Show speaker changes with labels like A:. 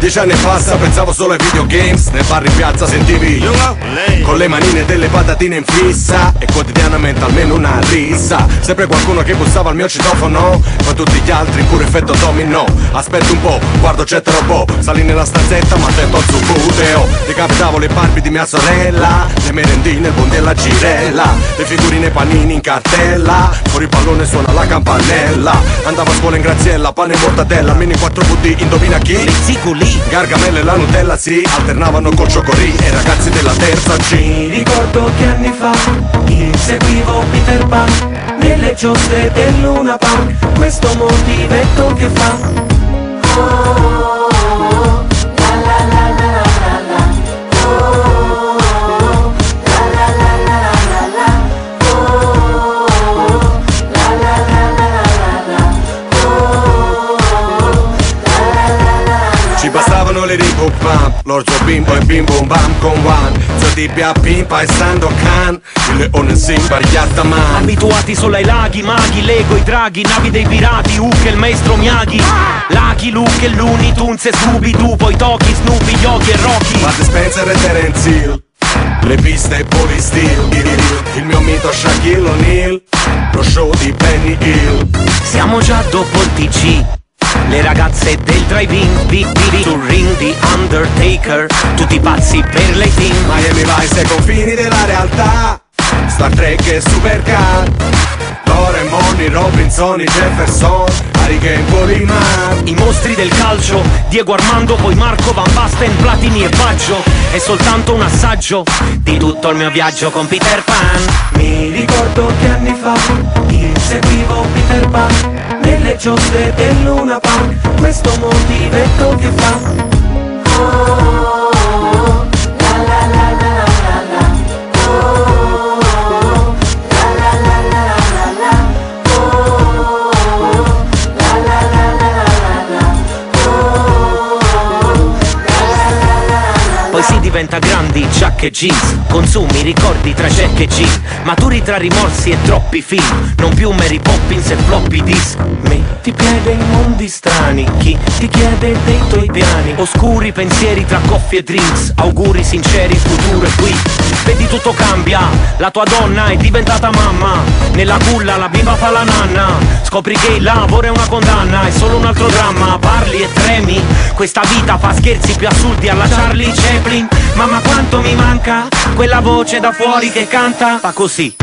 A: 10 anni passa, pensavo solo ai videogames. Nel bar in piazza sentivi con le manine delle patatine in fissa e quotidianamente almeno una rissa. Sempre qualcuno che bussava al mio citofono, poi tutti gli altri in puro effetto domino. Aspetta un po', guardo c'è robot, salì nella stanzetta ma attento al subuteo. Decapitavo le Barbie di mia sorella, le merendine, il bondi e la girella, le figurine panini in cartella, fuori pallone suona la campanella. Andavo a scuola in Graziella, pane e mortadella, almeno 4 VD, indovina chi?
B: Ziculi,
A: Gargamella e la Nutella si alternavano col cioccorì e i ragazzi della terza C.
C: Ricordo che anni fa inseguivo Peter Pan nelle giostre del Luna Park, questo motivetto che fa.
A: Ci bastavano le rip pump, l'orzo bimbo e bim bum bam con one. Zio a pimpa e stando can, il leone Simba richiatta man.
B: abituati solo ai laghi, maghi, Lego, i draghi, navi dei pirati, Hulk e il maestro Miyagi, Lucky Luke e Looney Tunes e Scooby-Doo, poi Toki, Snoopy, Yogi e Rocky,
A: Bud Spencer e Terence Hill, le piste e Polysteel, il mio mito Shaquille O'Neal, lo show di Benny Hill.
B: siamo già dopo il TG. Le ragazze del drive-in, sul ring di Undertaker, tutti pazzi per le team.
A: Miami Vice ai confini della realtà, Star Trek e Supercar, Doraemon, i Robinson, i Jefferson, Hurricane, Polimar.
B: I mostri del calcio, Diego Armando, poi Marco, Van Basten, Platini e Baggio. È soltanto un assaggio di tutto il mio viaggio con Peter Pan.
C: Mi ricordo che anni fa inseguivo Peter Pan nelle giostre del Luna Park, questo motivetto che fa.
B: Poi si diventa grandi, giacche e jeans, consumi, ricordi tra check e jeans, maturi tra rimorsi e troppi film, non più Mary Poppins e floppy disk. Metti piede in mondi strani, chi ti chiede dei tuoi piani, oscuri pensieri tra coffee e drinks, auguri sinceri, il futuro è qui. Vedi tutto cambia, la tua donna è diventata mamma, nella culla la bimba fa la nanna, scopri che il lavoro è una condanna, è solo un altro dramma, parli e tremi, questa vita fa scherzi più assurdi alla Charlie Chaplin. Mamma quanto mi manca quella voce da fuori che canta, fa così.